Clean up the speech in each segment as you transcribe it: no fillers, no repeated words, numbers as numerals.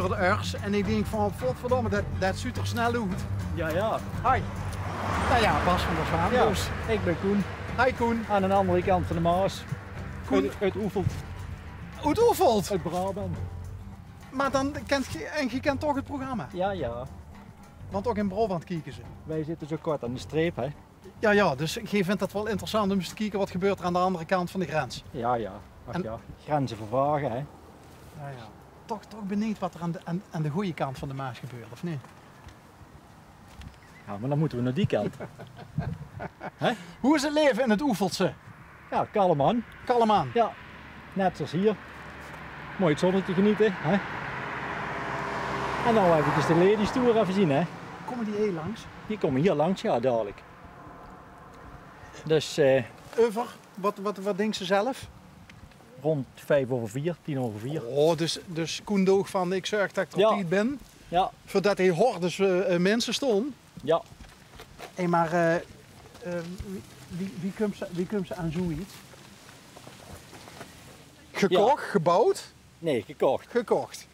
voor de urs en ik denk van, verdomme, dat ziet er snel uit. Ja, ja. Hi. Nou ja, Bas van der Zwaan. Ja, Dus. ik ben Koen. Hi Koen. Aan de andere kant van de Maas. Koen. Uit Oefeld, Uit Oefeld. uit Brabant. Maar dan kent je kent toch het programma. Ja, ja. Want ook in Brabant kijken ze. Wij zitten zo kort aan de streep, hè. Ja, dus je vindt het wel interessant om eens te kijken wat gebeurt er aan de andere kant van de grens. Ja, ja. Ach En- ja. Grenzen vervagen, hè. Ja. Toch benieuwd wat er aan de goede kant van de Maas gebeurt, of niet? Ja, maar dan moeten we naar die kant. Hoe is het leven in het Oeveldse? Ja, kalm man. Kalm aan. Ja, net zoals hier. Mooi het zonnetje genieten, hè. En dan eventjes de ladies tour even zien, hè. Komen die langs? Die komen hier langs, ja, dadelijk. Dus Over, wat denkt ze zelf? rond 5:04, 10:04. Oh, dus Koen Doog van ik zorg dat ik er op Ja. tijd ben. Ja, Voordat hij hordes mensen stonden. ja. Hé, maar wie komt ze aan zoiets? Gekocht, gebouwd, Nee, gekocht. gekocht.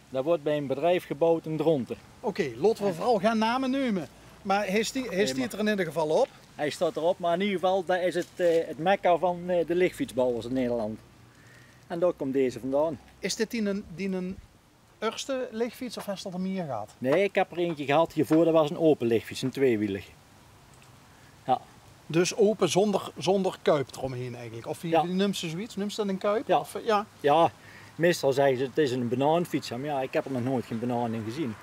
Dat wordt bij een bedrijf gebouwd in Dronten. Oké, laten we vooral geen namen nemen. Maar heeft die het er in ieder geval op? Hij staat erop, maar in ieder geval dat is het mekka van de lichtfietsbouwers in Nederland. En daar komt deze vandaan. Is dit die een eerste lichtfiets of heeft dat er meer gehad? Nee, ik heb er eentje gehad hiervoor, dat was een open lichtfiets, een tweewielig. Ja, Dus open zonder kuip eromheen eigenlijk. Of Ja. noemt ze zoiets? Noemt ze dat een kuip? Ja. Of, ja. ja, meestal zeggen ze het is een banaanfiets, maar ja, ik heb er nog nooit geen banaan in gezien.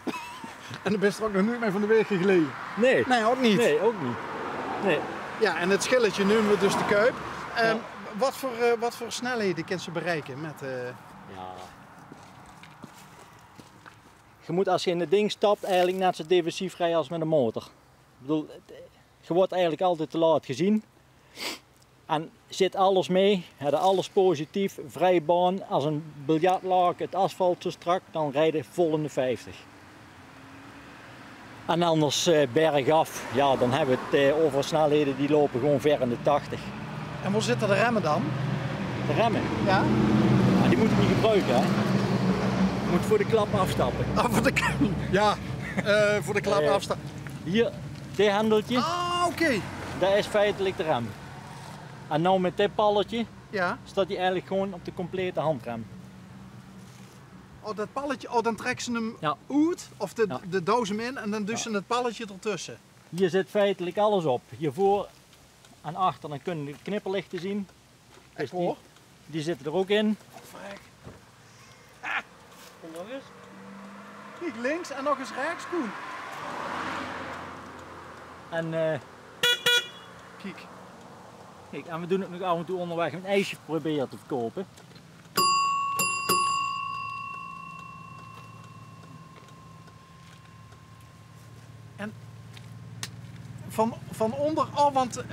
En dan ben je er ook nog niet mee van de week geleden. Nee, Nee, ook niet. nee, ook niet. Nee. Ja, en het schilletje noemen we dus de kuip. Ja. Wat voor snelheden kan ze bereiken met... Ja. Je moet als je in het ding stapt eigenlijk net zo defensief rijden als met een motor. Ik bedoel, je wordt eigenlijk altijd te laat gezien. En zit alles mee, heb je alles positief, vrije baan, als een biljartlaken, het asfalt zo strak, dan rijd je vol in de 50. En anders bergaf, ja, dan hebben we het over snelheden die lopen gewoon ver in de 80. En waar zitten de remmen dan? De remmen, Ja? maar die moet je niet gebruiken, hè. Je moet voor de klap afstappen. Ah, voor de, ja, voor de klap afstand. Hier, dit handeltje, Ah, oké. dat is feitelijk de rem. En nou met dit palletje Ja. staat hij eigenlijk gewoon op de complete handrem. Oh, dat palletje, oh, dan trekken ze hem Ja. uit, of Ja. de doos hem in, en dan doen ze het palletje ertussen. Hier zit feitelijk alles op. Hiervoor en achter dan kunnen de knipperlichten zien. Dus hoor. die zitten er ook in. Vrek. Kom nog eens. Kijk, links en nog eens rechts, Koen. En, Kijk. kijk, en we doen het nog af en toe onderweg een ijsje proberen te verkopen. Van onder, oh, want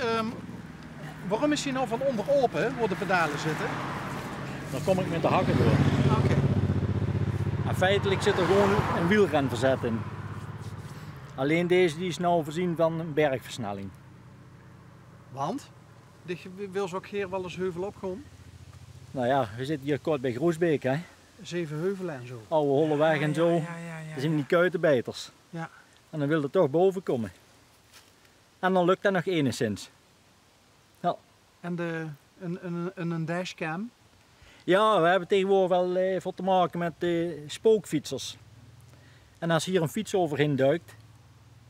waarom is hij nou van onder open, waar de pedalen zitten? Dan kom ik met de hakken door. Oké. En feitelijk zit er gewoon een wielrenverzet in. Alleen deze die is nou voorzien van een bergversnelling. Want? Wil ze ook hier wel eens heuvel opgaan? Nou ja, we zitten hier kort bij Groesbeek, hè. 7 heuvelen en zo. Oude Holleweg en zo. Ja. Dat zijn die kuitenbijters. Ja. En dan wil er toch boven komen. En dan lukt dat nog enigszins. En een dashcam? Ja, we hebben tegenwoordig wel voor te maken met spookfietsers. En als hier een fiets overheen duikt,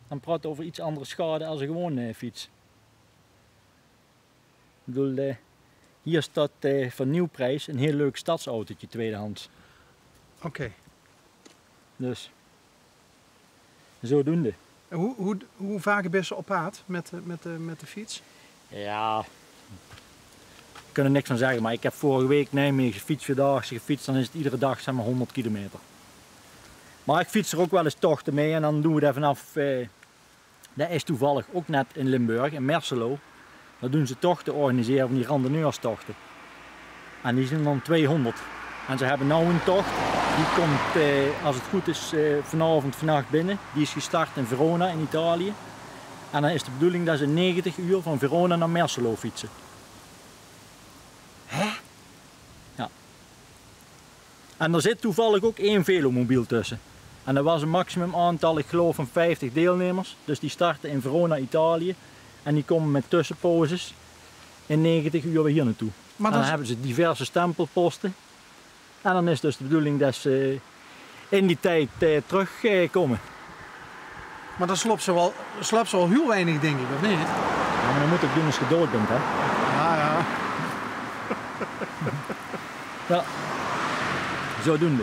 dan praat je over iets andere schade als een gewone fiets. Ik bedoel, hier staat voor nieuwprijs een heel leuk stadsautootje tweedehands. Oké. Dus, zodoende. En hoe vaak ben je op pad met de fiets? Ja, we kunnen niks van zeggen, maar ik heb vorige week Nijmegen fietsvierdaagse gefietst, dan is het iedere dag zeg maar 100 kilometer. Maar ik fiets er ook wel eens tochten mee en dan doen we dat vanaf, dat is toevallig ook net in Limburg, in Merselo. Dan doen ze tochten organiseren van die randonneurstochten. En die zijn dan 200. En ze hebben nou een tocht, die komt als het goed is vannacht binnen. Die is gestart in Verona in Italië. En dan is de bedoeling dat ze 90 uur van Verona naar Merselo fietsen. Hè? Ja. En er zit toevallig ook één velomobiel tussen. En dat was een maximum aantal, ik geloof, van 50 deelnemers. Dus die starten in Verona, Italië. En die komen met tussenposes in 90 uur weer hier naartoe. Maar En dan hebben ze diverse stempelposten. En dan is dus de bedoeling dat ze in die tijd terugkomen. Maar dan slaapt ze wel heel weinig, denk ik, of niet? Ja, maar dan moet ik doen als je dood bent, hè? Ja, ja. Ja, zodoende.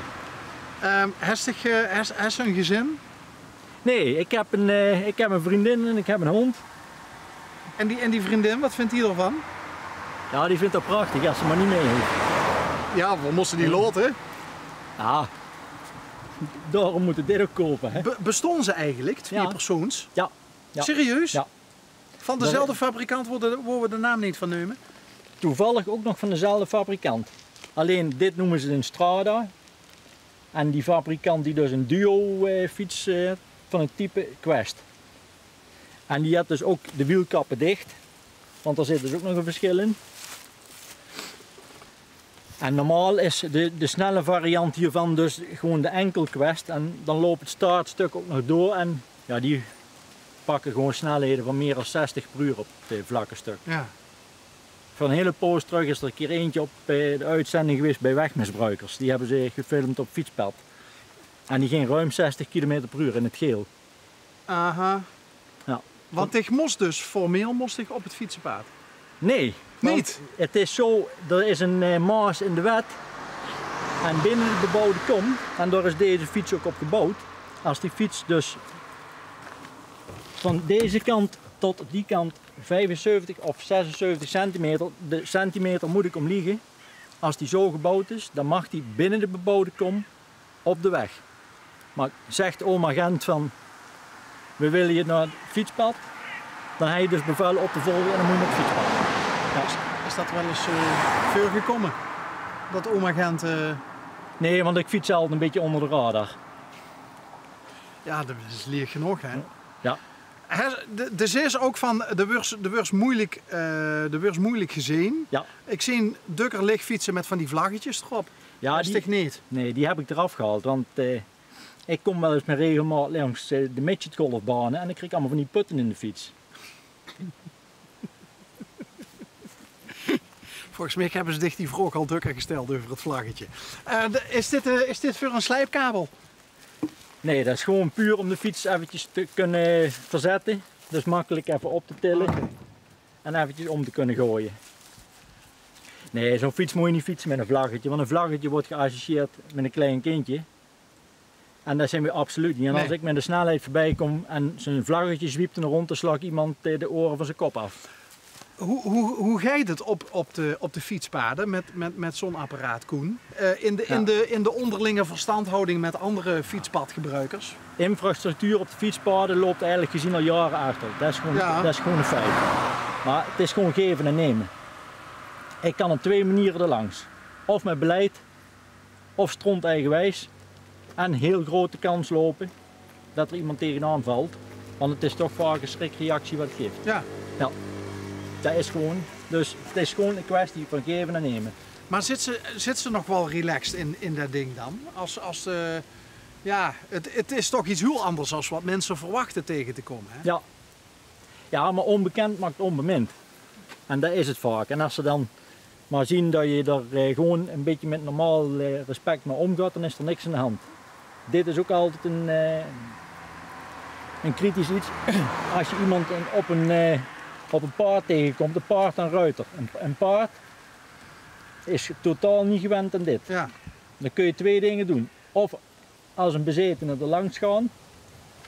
Heeft ze een gezin? Nee, ik heb een vriendin en ik heb een hond. En die vriendin, wat vindt die ervan? Ja, die vindt dat prachtig als ze maar niet mee heeft. Ja, we moesten die loten. Ja, daarom moeten we dit ook kopen, hè? Bestonden ze eigenlijk, twee Ja. persoons? Ja. Ja. Serieus? Ja. Van dezelfde fabrikant worden we de naam niet van nemen? Toevallig ook nog van dezelfde fabrikant. Alleen dit noemen ze een Strada. En die fabrikant die dus een duo fiets van het type Quest. En die had dus ook de wielkappen dicht. Want daar zit dus ook nog een verschil in. En normaal is de snelle variant hiervan dus gewoon de enkel Quest. En dan loopt het startstuk ook nog door. En ja, die pakken gewoon snelheden van meer dan 60 per uur op het vlakke stuk. Ja. Van een hele poos terug is er een keer eentje op de uitzending geweest bij wegmisbruikers. Die hebben ze gefilmd op fietspad. En die ging ruim 60 km per uur in het geel. Aha. Ja. Want ik moest dus formeel op het fietsenpad. Nee. want Niet? Het is zo, er is een maas in de wet. En binnen de bebouwde kom, en daar is deze fiets ook op gebouwd. Als die fiets dus van deze kant tot die kant 75 of 76 centimeter, de centimeter moet ik om liegen. Als die zo gebouwd is, dan mag die binnen de bebouwde kom op de weg. Maar zegt oma Gent van, we willen je naar het fietspad, dan heb je dus bevel op te volgen en dan moet je op het fietspad. Ja. Is dat wel eens veel gekomen? Dat oma Gent... Nee, want ik fiets altijd een beetje onder de radar. Ja, dat is leer genoeg, hè? Ja. Dus is ook van de wordt moeilijk gezien. Ja. Ik zie dukker lichtfietsen met van die vlaggetjes erop. Ja, dat is toch niet? Nee, die heb ik eraf gehaald, want ik kom wel eens met regelmaat langs de midgetgolfbanen en ik krijg allemaal van die putten in de fiets. Volgens mij hebben ze die vroeg al dukker gesteld over het vlaggetje. Is dit voor een slijpkabel? Nee, dat is gewoon puur om de fiets eventjes te kunnen verzetten. Dus makkelijk even op te tillen en eventjes om te kunnen gooien. Nee, zo'n fiets moet je niet fietsen met een vlaggetje, want een vlaggetje wordt geassocieerd met een klein kindje. En dat zijn we absoluut niet. En als ik met de snelheid voorbij kom en zijn vlaggetje zwiept er rond, dan slag iemand de oren van zijn kop af. Hoe gaat het op de fietspaden met zo'n apparaat, Koen? In de onderlinge verstandhouding met andere fietspadgebruikers? Infrastructuur op de fietspaden loopt eigenlijk gezien al jaren achter. Dat is gewoon een feit. Maar het is gewoon geven en nemen. Ik kan op twee manieren erlangs. Of met beleid, of stront eigenwijs. En heel grote kans lopen dat er iemand tegenaan valt. Want het is toch vaak een schrikreactie wat het geeft. Ja. Ja. Dat is gewoon. Dus het is gewoon een kwestie van geven en nemen. Maar zit ze nog wel relaxed in dat ding dan? Ja, het is toch iets heel anders dan wat mensen verwachten tegen te komen. Hè? Ja. Ja, maar onbekend maakt onbemind. En dat is het vaak. En als ze dan maar zien dat je er gewoon een beetje met normaal respect mee omgaat, dan is er niks aan de hand. Dit is ook altijd een kritisch iets. Als je iemand op een paard tegenkomt, een paard en ruiter. Een paard is totaal niet gewend aan dit. Ja. Dan kun je twee dingen doen. Of als een bezetene er langs gaan,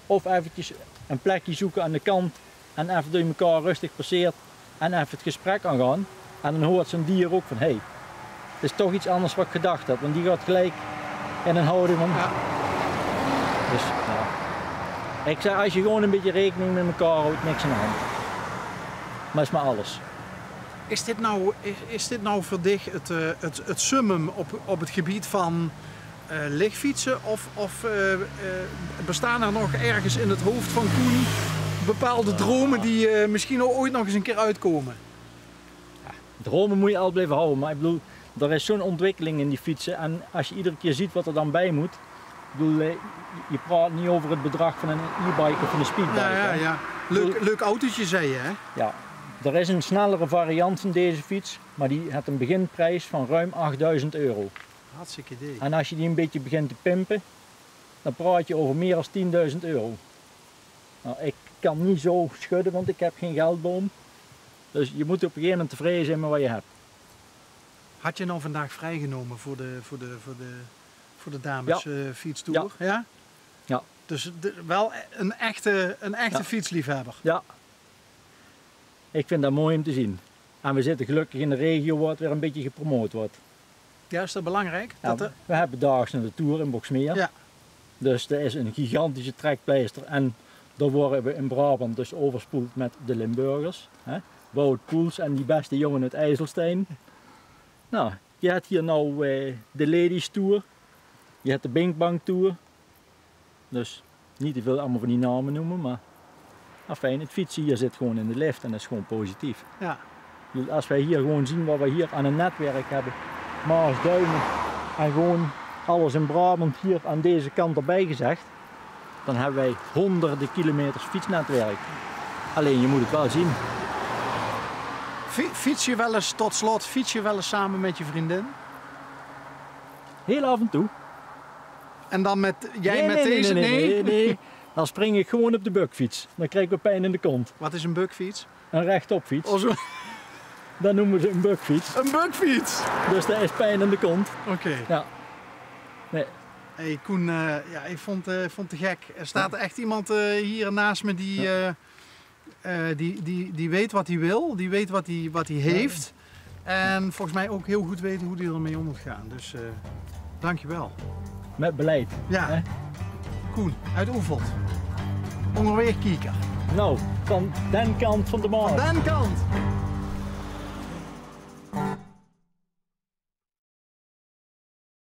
of eventjes een plekje zoeken aan de kant en even door elkaar rustig passeert en even het gesprek aangaan. En dan hoort zo'n dier ook van, hé, het is toch iets anders wat ik gedacht had, want die gaat gelijk in een houding van... Ja. Dus, ja. Ik zeg, als je gewoon een beetje rekening met elkaar houdt, niks aan de hand. Maar is maar alles. Is dit nou voor dich het summum op het gebied van lichtfietsen? Of bestaan er nog ergens in het hoofd van Koen bepaalde dromen die misschien ooit nog eens een keer uitkomen? Dromen moet je altijd blijven houden, maar ik bedoel, Er is zo'n ontwikkeling in die fietsen en als je iedere keer ziet wat er dan bij moet. Ik bedoel, je praat niet over het bedrag van een e-bike of een speedbike. Ja. Leuk autootje zei je, hè? Ja, er is een snellere variant van deze fiets, maar die heeft een beginprijs van ruim 8000 euro. Hartstikke idee. En als je die een beetje begint te pimpen, dan praat je over meer dan 10.000 euro. Nou, ik kan niet zo schudden, want ik heb geen geldboom. Dus je moet op een gegeven moment tevreden zijn met wat je hebt. Had je nou vandaag vrijgenomen voor de dames fietstoer? Ja. Ja. Dus wel een echte fietsliefhebber. Ja. Ik vind dat mooi om te zien. En we zitten gelukkig in de regio waar het weer een beetje gepromoot wordt. Ja, is dat belangrijk? Ja, we hebben daags naar de Tour in Boxmeer. Ja. Dus er is een gigantische trekpleister. En daar worden we in Brabant dus overspoeld met de Limburgers. Hè? Wout Poels en die beste jongen uit IJsselstein. Nou, je hebt hier nou de Ladies Tour. Je hebt de Binkbank Tour. Dus niet te veel allemaal van die namen noemen, maar fijn, het fietsen hier zit gewoon in de lift en dat is gewoon positief. Ja. Dus als wij hier gewoon zien wat we hier aan een netwerk hebben, Maasduinen en gewoon alles in Brabant hier aan deze kant erbij gezegd, dan hebben wij honderden kilometers fietsnetwerk. Alleen je moet het wel zien. Fiets je wel eens, tot slot, fiets je wel eens samen met je vriendin? Heel af en toe. En dan met deze? Nee. Dan spring ik gewoon op de bukfiets. Dan krijg ik weer pijn in de kont. Wat is een bukfiets? Een rechtopfiets. Oh, zo. Dat noemen ze een bukfiets. Een bukfiets? Dus dat is pijn in de kont. Oké. Ja. Nee. Hey Koen, ja, ik vond het te gek. Er staat echt iemand hier naast me die weet wat hij wil, die weet wat hij heeft. En volgens mij ook heel goed weet hoe hij ermee om moet gaan. Dus dankjewel. Met beleid. Ja. Hè? Koen, uit Oefeld. Onderweg Kieker. Nou, van den kant van de Maas. Van den kant.